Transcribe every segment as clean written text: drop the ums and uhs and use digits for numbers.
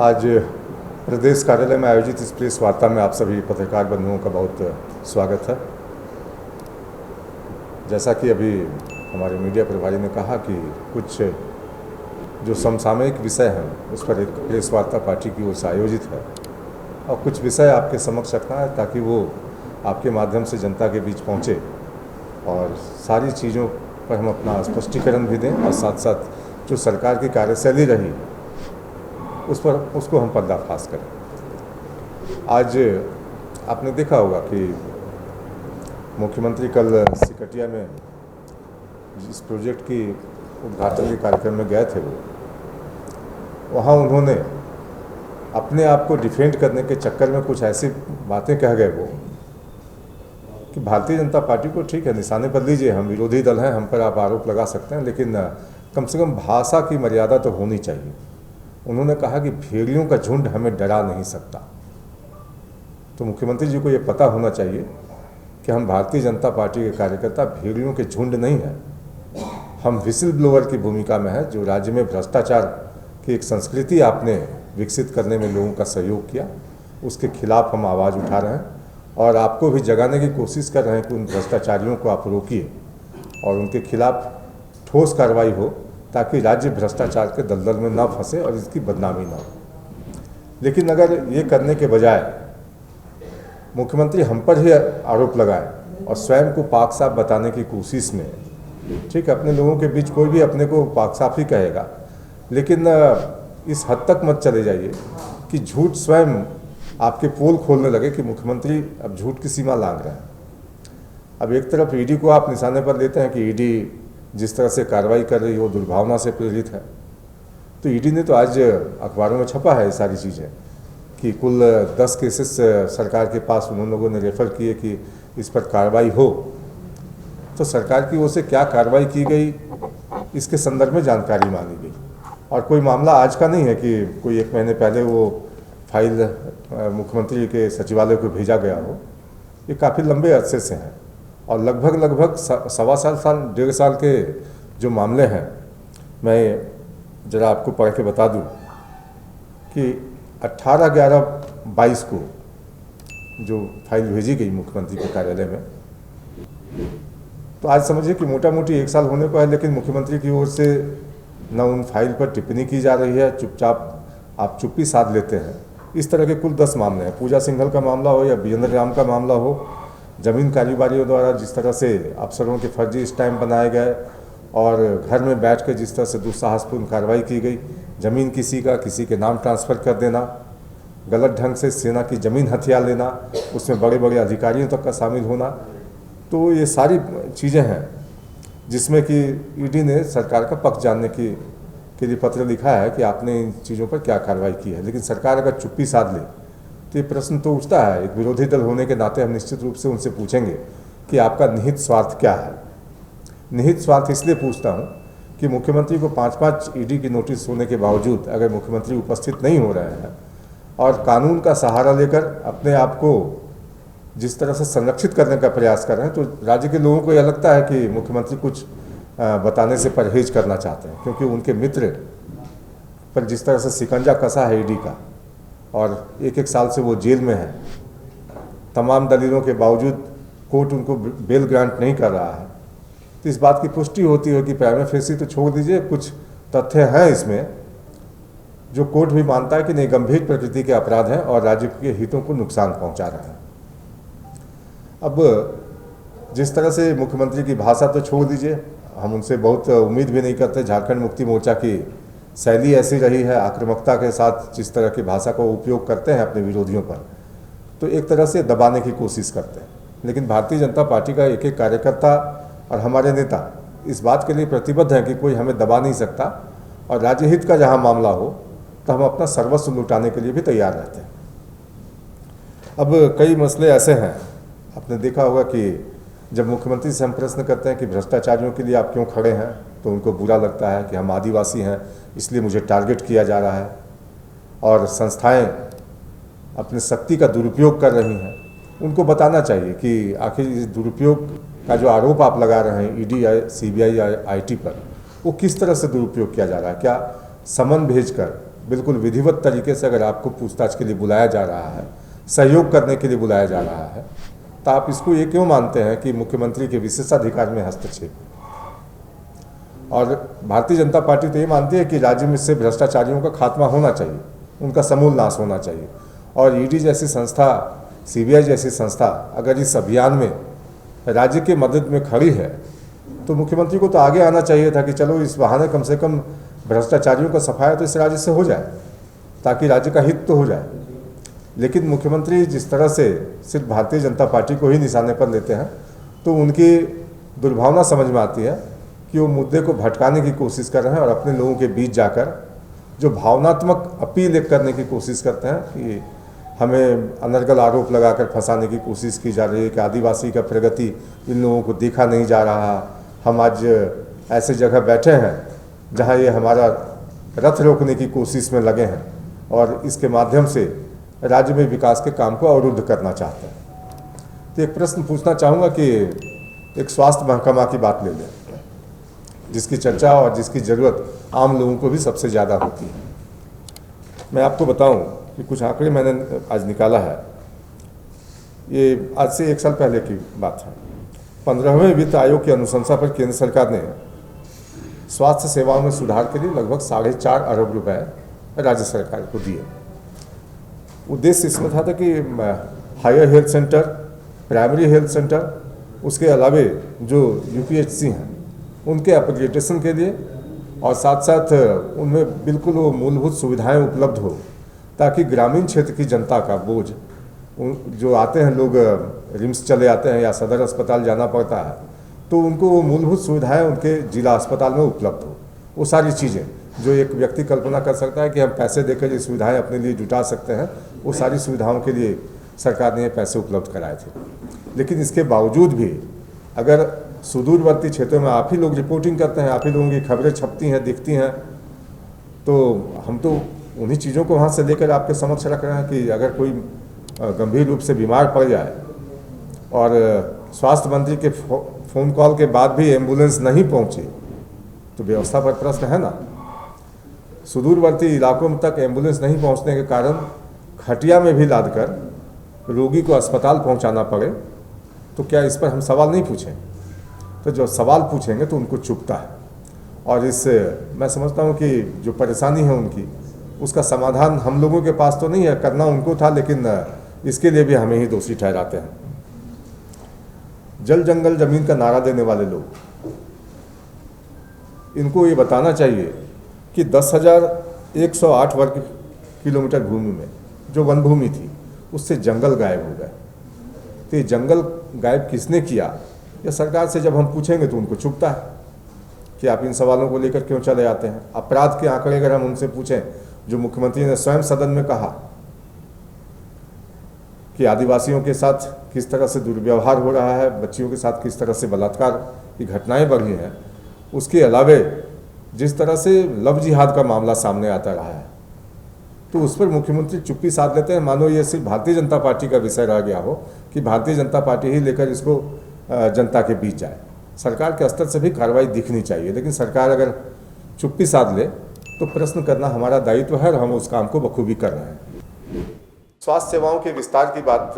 आज प्रदेश कार्यालय में आयोजित इस प्रेस वार्ता में आप सभी पत्रकार बंधुओं का बहुत स्वागत है। जैसा कि अभी हमारे मीडिया प्रभारी ने कहा कि कुछ जो समसामयिक विषय हैं उस पर एक प्रेस वार्ता पार्टी की ओर से आयोजित है और कुछ विषय आपके समक्ष रखना है ताकि वो आपके माध्यम से जनता के बीच पहुँचे और सारी चीज़ों पर हम अपना स्पष्टीकरण भी दें और साथ साथ जो सरकार की कार्यशैली रही उसको हम पर्दाफाश करें। आज आपने देखा होगा कि मुख्यमंत्री कल सिकटिया में जिस प्रोजेक्ट की उद्घाटन के कार्यक्रम में गए थे वहाँ उन्होंने अपने आप को डिफेंड करने के चक्कर में कुछ ऐसी बातें कह गए वो कि भारतीय जनता पार्टी को ठीक है निशाने पर लीजिए, हम विरोधी दल हैं, हम पर आप आरोप लगा सकते हैं, लेकिन कम से कम भाषा की मर्यादा तो होनी चाहिए। उन्होंने कहा कि भेड़ियों का झुंड हमें डरा नहीं सकता। तो मुख्यमंत्री जी को ये पता होना चाहिए कि हम भारतीय जनता पार्टी के कार्यकर्ता भेड़ियों के झुंड नहीं हैं। हम विसिल ब्लोअर की भूमिका में हैं। जो राज्य में भ्रष्टाचार की एक संस्कृति आपने विकसित करने में लोगों का सहयोग किया, उसके खिलाफ हम आवाज़ उठा रहे हैं और आपको भी जगाने की कोशिश कर रहे हैं कि उन भ्रष्टाचारियों को आप रोकिए और उनके खिलाफ ठोस कार्रवाई हो ताकि राज्य भ्रष्टाचार के दलदल में ना फंसे और इसकी बदनामी ना हो। लेकिन अगर ये करने के बजाय मुख्यमंत्री हम पर ही आरोप लगाए और स्वयं को पाक साफ बताने की कोशिश में, ठीक है, अपने लोगों के बीच कोई भी अपने को पाक साफ ही कहेगा, लेकिन इस हद तक मत चले जाइए कि झूठ स्वयं आपके पोल खोलने लगे कि मुख्यमंत्री अब झूठ की सीमा लांघ रहे हैं। अब एक तरफ ईडी को आप निशाने पर लेते हैं कि ईडी जिस तरह से कार्रवाई कर रही हो दुर्भावना से प्रेरित है, तो ईडी ने तो आज अखबारों में छपा है ये सारी चीज़ें कि कुल 10 केसेस सरकार के पास उन लोगों ने रेफर किए कि इस पर कार्रवाई हो। तो सरकार की ओर से क्या कार्रवाई की गई इसके संदर्भ में जानकारी मांगी गई और कोई मामला आज का नहीं है कि कोई 1 महीने पहले वो फाइल मुख्यमंत्री के सचिवालय को भेजा गया हो। ये काफ़ी लंबे अरसे से हैं और लगभग 1.25 साल 1.5 साल के जो मामले हैं, मैं ज़रा आपको पढ़ के बता दूं कि 18/11/22 को जो फाइल भेजी गई मुख्यमंत्री के कार्यालय में, तो आज समझिए कि मोटा मोटी 1 साल होने को है, लेकिन मुख्यमंत्री की ओर से न उन फाइल पर टिप्पणी की जा रही है, चुपचाप आप चुप्पी साध लेते हैं। इस तरह के कुल 10 मामले हैं। पूजा सिंघल का मामला हो या विजेंद्र राम का मामला हो, ज़मीन कारोबारियों द्वारा जिस तरह से अफसरों के फर्जी स्टैम्प बनाए गए और घर में बैठ कर जिस तरह से दुस्साहसपूर्ण कार्रवाई की गई, ज़मीन किसी के नाम ट्रांसफ़र कर देना, गलत ढंग से सेना की ज़मीन हथिया लेना, उसमें बड़े बड़े अधिकारियों तक का शामिल होना, तो ये सारी चीज़ें हैं जिसमें कि ईडी ने सरकार का पक्ष जानने के लिए पत्र लिखा है कि आपने इन चीज़ों पर क्या कार्रवाई की है। लेकिन सरकार अगर चुप्पी साध ले तो ये प्रश्न तो उठता है। एक विरोधी दल होने के नाते हम निश्चित रूप से उनसे पूछेंगे कि आपका निहित स्वार्थ क्या है। निहित स्वार्थ इसलिए पूछता हूँ कि मुख्यमंत्री को 5-5 ईडी की नोटिस होने के बावजूद अगर मुख्यमंत्री उपस्थित नहीं हो रहे हैं और कानून का सहारा लेकर अपने आप को जिस तरह से संरक्षित करने का प्रयास कर रहे हैं, तो राज्य के लोगों को यह लगता है कि मुख्यमंत्री कुछ बताने से परहेज करना चाहते हैं, क्योंकि उनके मित्र पर जिस तरह से शिकंजा कसा है ईडी का और 1-1 साल से वो जेल में है, तमाम दलीलों के बावजूद कोर्ट उनको बेल ग्रांट नहीं कर रहा है, तो इस बात की पुष्टि होती है कि प्राइमा फेसी तो छोड़ दीजिए, कुछ तथ्य हैं इसमें जो कोर्ट भी मानता है कि नहीं, गंभीर प्रकृति के अपराध हैं और राज्य के हितों को नुकसान पहुंचा रहे हैं। अब जिस तरह से मुख्यमंत्री की भाषा तो छोड़ दीजिए, हम उनसे बहुत उम्मीद भी नहीं करते। झारखंड मुक्ति मोर्चा की शैली ऐसी रही है, आक्रामकता के साथ जिस तरह की भाषा का उपयोग करते हैं अपने विरोधियों पर, तो एक तरह से दबाने की कोशिश करते हैं। लेकिन भारतीय जनता पार्टी का एक कार्यकर्ता और हमारे नेता इस बात के लिए प्रतिबद्ध हैं कि कोई हमें दबा नहीं सकता और राज्य हित का जहां मामला हो तो हम अपना सर्वस्व लुटाने के लिए भी तैयार रहते हैं। अब कई मसले ऐसे हैं, आपने देखा होगा कि जब मुख्यमंत्री से हम प्रश्न करते हैं कि भ्रष्टाचारियों के लिए आप क्यों खड़े हैं, तो उनको बुरा लगता है कि हम आदिवासी हैं इसलिए मुझे टारगेट किया जा रहा है और संस्थाएं अपनी शक्ति का दुरुपयोग कर रही हैं। उनको बताना चाहिए कि आखिर इस दुरुपयोग का जो आरोप आप लगा रहे हैं ईडी सीबीआई आईटी पर, वो किस तरह से दुरुपयोग किया जा रहा है। क्या समन भेजकर बिल्कुल विधिवत तरीके से अगर आपको पूछताछ के लिए बुलाया जा रहा है, सहयोग करने के लिए बुलाया जा रहा है, तो आप इसको ये क्यों मानते हैं कि मुख्यमंत्री के विशेषाधिकार में हस्तक्षेप? और भारतीय जनता पार्टी तो ये मानती है कि राज्य में से भ्रष्टाचारियों का खात्मा होना चाहिए, उनका समूल नाश होना चाहिए। और ईडी जैसी संस्था, सीबीआई जैसी संस्था अगर इस अभियान में राज्य की मदद में खड़ी है, तो मुख्यमंत्री को तो आगे आना चाहिए था कि चलो इस बहाने कम से कम भ्रष्टाचारियों का सफाया तो इस राज्य से हो जाए, ताकि राज्य का हित तो हो जाए। लेकिन मुख्यमंत्री जिस तरह से सिर्फ भारतीय जनता पार्टी को ही निशाने पर लेते हैं, तो उनकी दुर्भावना समझ में आती है कि वो मुद्दे को भटकाने की कोशिश कर रहे हैं और अपने लोगों के बीच जाकर जो भावनात्मक अपील करने की कोशिश करते हैं कि हमें अनर्गल आरोप लगाकर फंसाने की कोशिश की जा रही है कि आदिवासी का प्रगति इन लोगों को देखा नहीं जा रहा। हम आज ऐसे जगह बैठे हैं जहां ये हमारा रथ रोकने की कोशिश में लगे हैं और इसके माध्यम से राज्य में विकास के काम को अवरुद्ध करना चाहते हैं। तो एक प्रश्न पूछना चाहूँगा कि एक स्वास्थ्य महकमा की बात ले लें, जिसकी चर्चा और जिसकी ज़रूरत आम लोगों को भी सबसे ज़्यादा होती है। मैं आपको बताऊं कि कुछ आंकड़े मैंने आज निकाला है, ये आज से 1 साल पहले की बात है। 15वें वित्त आयोग की अनुशंसा पर केंद्र सरकार ने स्वास्थ्य सेवाओं में सुधार के लिए लगभग 4.5 अरब रुपए राज्य सरकार को दिए। उद्देश्य इसमें था कि higher health centre, primary health centre, उसके अलावे जो यूपीएचसी हैं उनके अपग्रेडेशन के लिए, और साथ साथ उनमें बिल्कुल वो मूलभूत सुविधाएं उपलब्ध हो, ताकि ग्रामीण क्षेत्र की जनता का बोझ, जो आते हैं लोग रिम्स चले आते हैं या सदर अस्पताल जाना पड़ता है, तो उनको वो मूलभूत सुविधाएं उनके जिला अस्पताल में उपलब्ध हो। वो सारी चीज़ें जो एक व्यक्ति कल्पना कर सकता है कि हम पैसे देकर ये सुविधाएं अपने लिए जुटा सकते हैं, वो सारी सुविधाओं के लिए सरकार ने ये पैसे उपलब्ध कराए थे। लेकिन इसके बावजूद भी अगर सुदूरवर्ती क्षेत्रों में आप ही लोग रिपोर्टिंग करते हैं, आप ही लोगों की खबरें छपती हैं, दिखती हैं, तो हम तो उन्हीं चीज़ों को वहाँ से लेकर आपके समक्ष रख रहे हैं कि अगर कोई गंभीर रूप से बीमार पड़ जाए और स्वास्थ्य मंत्री के फ़ोन कॉल के बाद भी एम्बुलेंस नहीं पहुँची, तो व्यवस्था पर प्रश्न है ना। सुदूरवर्ती इलाकों में तक एम्बुलेंस नहीं पहुँचने के कारण खटिया में भी लाद कर रोगी को अस्पताल पहुँचाना पड़े, तो क्या इस पर हम सवाल नहीं पूछें? तो जो सवाल पूछेंगे तो उनको चुभता है। और इससे मैं समझता हूँ कि जो परेशानी है उनकी, उसका समाधान हम लोगों के पास तो नहीं है, करना उनको था, लेकिन इसके लिए भी हमें ही दोषी ठहराते हैं। जल जंगल जमीन का नारा देने वाले लोग, इनको ये बताना चाहिए कि 10,108 वर्ग किलोमीटर भूमि में जो वन भूमि थी, उससे जंगल गायब हो गए। तो ये जंगल गायब किसने किया, या सरकार से जब हम पूछेंगे तो उनको चुभता है कि आप इन सवालों को लेकर क्यों चले आते हैं। अपराध के आंकड़े अगर हम उनसे पूछें, जो मुख्यमंत्री ने स्वयं सदन में कहा कि आदिवासियों के साथ किस तरह से दुर्व्यवहार हो रहा है, बच्चियों के साथ किस तरह से बलात्कार की घटनाएं बढ़ी हैं, उसके अलावे जिस तरह से लव जिहाद का मामला सामने आता रहा है, तो उस पर मुख्यमंत्री चुप्पी साध लेते हैं, मानो ये सिर्फ भारतीय जनता पार्टी का विषय रह गया हो कि भारतीय जनता पार्टी ही लेकर इसको जनता के बीच जाए। सरकार के स्तर से भी कार्रवाई दिखनी चाहिए, लेकिन सरकार अगर चुप्पी साध ले तो प्रश्न करना हमारा दायित्व है और हम उस काम को बखूबी कर रहे हैं। स्वास्थ्य सेवाओं के विस्तार की बात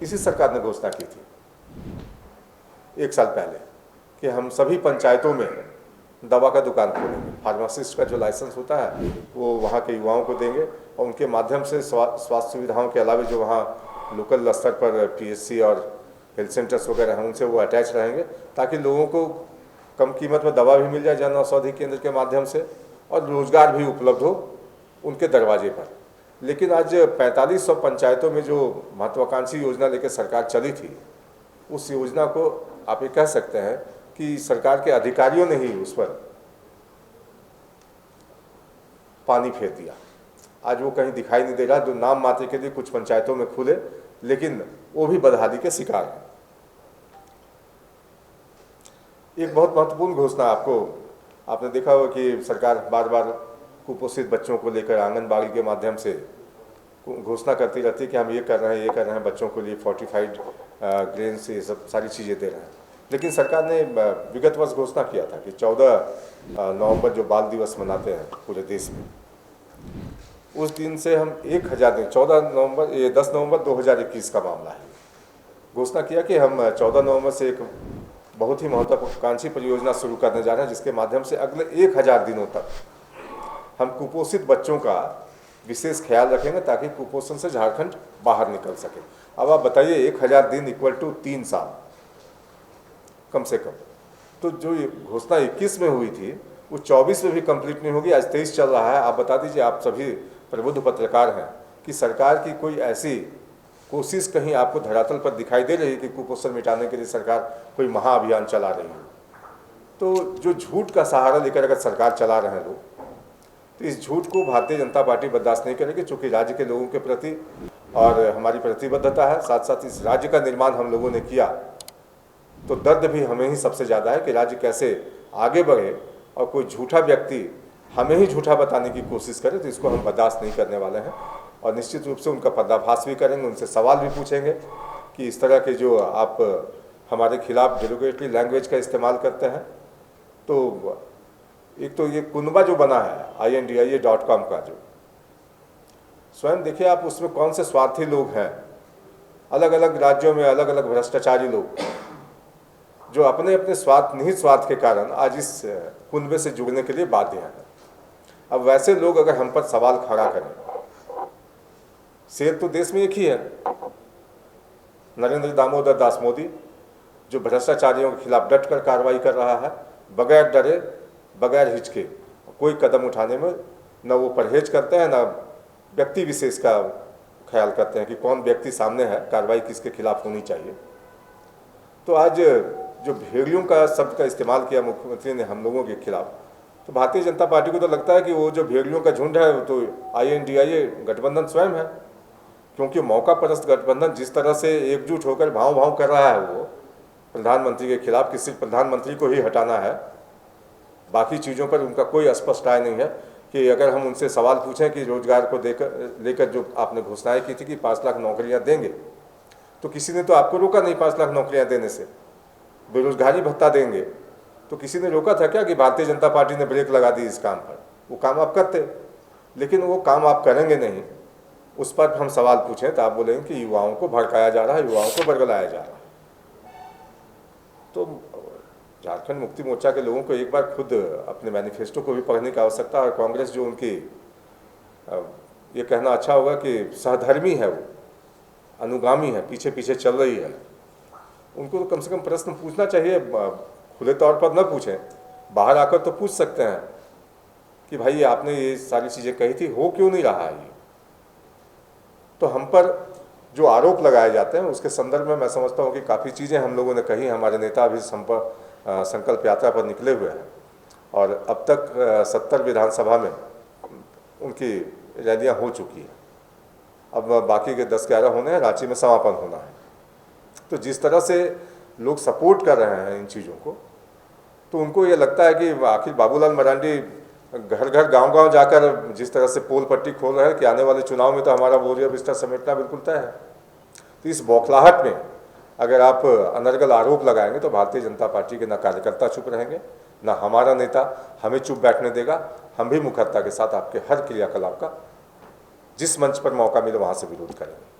इसी सरकार ने घोषणा की थी 1 साल पहले कि हम सभी पंचायतों में दवा का दुकान खोलेंगे। फार्मासिस्ट का जो लाइसेंस होता है वो वहाँ के युवाओं को देंगे और उनके माध्यम से स्वास्थ्य सुविधाओं के अलावा जो वहाँ लोकल स्तर पर पीएचसी और हेल्थ सेंटर्स वगैरह हैं उनसे वो अटैच रहेंगे, ताकि लोगों को कम कीमत में दवा भी मिल जाए जन औषधि केंद्र के माध्यम से, और रोजगार भी उपलब्ध हो उनके दरवाजे पर। लेकिन आज 4500 पंचायतों में जो महत्वाकांक्षी योजना लेकर सरकार चली थी, उस योजना को आप ये कह सकते हैं कि सरकार के अधिकारियों ने ही उस पर पानी फेर दिया। आज वो कहीं दिखाई नहीं दे रहा। जो नाम मात्र के लिए कुछ पंचायतों में खुले, लेकिन वो भी बदहाली के शिकार हैं। एक बहुत महत्वपूर्ण घोषणा आपने देखा होगा कि सरकार बार बार कुपोषित बच्चों को लेकर आंगनबाड़ी के माध्यम से घोषणा करती रहती है कि हम ये कर रहे हैं बच्चों के लिए फोर्टिफाइड ग्रेन्स, ये सब सारी चीज़ें दे रहे हैं। लेकिन सरकार ने विगत वर्ष घोषणा किया था कि 14 नवंबर जो बाल दिवस मनाते हैं पूरे देश में, उस दिन से हम 1000 दिन 10 नवंबर 2021 का मामला है, घोषणा किया कि हम 14 नवंबर से एक बहुत ही महत्वाकांक्षी परियोजना शुरू करने जा रहे हैं, जिसके माध्यम से अगले 1000 दिनों तक हम कुपोषित बच्चों का विशेष ख्याल रखेंगे ताकि कुपोषण से झारखंड बाहर निकल सके। अब आप बताइए 1000 दिन इक्वल टू 3 साल कम से कम। तो जो घोषणा 21 में हुई थी वो 24 में भी कंप्लीट नहीं होगी, आज 23 चल रहा है। आप बता दीजिए, आप सभी प्रबुद्ध पत्रकार हैं, कि सरकार की कोई ऐसी कोशिश कहीं आपको धरातल पर दिखाई दे रही है कि कुपोषण मिटाने के लिए सरकार कोई महाअभियान चला रही है? तो जो झूठ का सहारा लेकर अगर सरकार चला रहे हैं लोग, तो इस झूठ को भारतीय जनता पार्टी बर्दाश्त नहीं करेगी, चूँकि राज्य के लोगों के प्रति और हमारी प्रतिबद्धता है, साथ साथ इस राज्य का निर्माण हम लोगों ने किया, तो दर्द भी हमें ही सबसे ज़्यादा है कि राज्य कैसे आगे बढ़े और कोई झूठा व्यक्ति हमें ही झूठा बताने की कोशिश करे, तो इसको हम बर्दाश्त नहीं करने वाले हैं। और निश्चित रूप से उनका पर्दाफाश भी करेंगे, उनसे सवाल भी पूछेंगे कि इस तरह के जो आप हमारे खिलाफ डेरोगेटरी लैंग्वेज का इस्तेमाल करते हैं। तो एक तो ये कुनबा जो बना है INDIA.com का, जो स्वयं देखिए आप उसमें कौन से स्वार्थी लोग हैं, अलग अलग राज्यों में अलग अलग भ्रष्टाचारी लोग, जो अपने अपने स्वार्थ निहित स्वार्थ के कारण आज इस कुनबे से जुड़ने के लिए बाध्य हैं। अब वैसे लोग अगर हम पर सवाल खड़ा करें, शेर तो देश में एक ही है, नरेंद्र दामोदर दास मोदी, जो भ्रष्टाचारियों के खिलाफ डट कर कार्रवाई कर रहा है, बगैर डरे बगैर हिचके, कोई कदम उठाने में न वो परहेज करते हैं, न व्यक्ति विशेष का ख्याल करते हैं कि कौन व्यक्ति सामने है, कार्रवाई किसके खिलाफ होनी चाहिए। तो आज जो भेड़ियों का शब्द का इस्तेमाल किया मुख्यमंत्री ने हम लोगों के खिलाफ, तो भारतीय जनता पार्टी को तो लगता है कि वो जो भेड़ियों का झुंड है वो तो INDIA गठबंधन स्वयं है, क्योंकि मौका परस्त गठबंधन जिस तरह से एकजुट होकर भाव भाव कर रहा है वो प्रधानमंत्री के खिलाफ, कि सिर्फ प्रधानमंत्री को ही हटाना है, बाकी चीज़ों पर उनका कोई स्पष्ट राय नहीं है। कि अगर हम उनसे सवाल पूछें कि रोजगार को लेकर जो आपने घोषणाएं की थी कि 5 लाख नौकरियां देंगे, तो किसी ने तो आपको रोका नहीं 5 लाख नौकरियां देने से। बेरोजगारी भत्ता देंगे, तो किसी ने रोका था क्या कि भारतीय जनता पार्टी ने ब्रेक लगा दी इस काम पर? वो काम आप करते, लेकिन वो काम आप करेंगे नहीं। उस पर हम सवाल पूछें तो आप बोलेंगे कि युवाओं को भड़काया जा रहा है, युवाओं को बरगलाया जा रहा है। तो झारखंड मुक्ति मोर्चा के लोगों को एक बार खुद अपने मैनिफेस्टो को भी पढ़ने की आवश्यकता है। और कांग्रेस जो उनकी ये कहना अच्छा होगा कि सहधर्मी है, वो अनुगामी है, पीछे पीछे चल रही है, उनको तो कम से कम प्रश्न पूछना चाहिए। खुले तौर पर न पूछें, बाहर आकर तो पूछ सकते हैं कि भाई आपने ये सारी चीज़ें कही थी, हो क्यों नहीं रहा है ये? तो हम पर जो आरोप लगाए जाते हैं उसके संदर्भ में मैं समझता हूँ कि काफ़ी चीज़ें हम लोगों ने कही। हमारे नेता अभी संकल्प यात्रा पर निकले हुए हैं और अब तक 70 विधानसभा में उनकी रैलियाँ हो चुकी हैं। अब बाकी के 10-11 होने हैं, रांची में समापन होना है। तो जिस तरह से लोग सपोर्ट कर रहे हैं इन चीज़ों को, तो उनको ये लगता है कि आखिर बाबूलाल मरांडी घर घर गांव-गांव जाकर जिस तरह से पोल पट्टी खोल रहे हैं कि आने वाले चुनाव में तो हमारा बोरिया बिस्तर समेटना बिल्कुल तय है। तो इस बौखलाहट में अगर आप अनर्गल आरोप लगाएंगे तो भारतीय जनता पार्टी के न कार्यकर्ता चुप रहेंगे, न हमारा नेता हमें चुप बैठने देगा। हम भी मुखरता के साथ आपके हर क्रियाकलाप का जिस मंच पर मौका मिले वहाँ से विरोध करेंगे।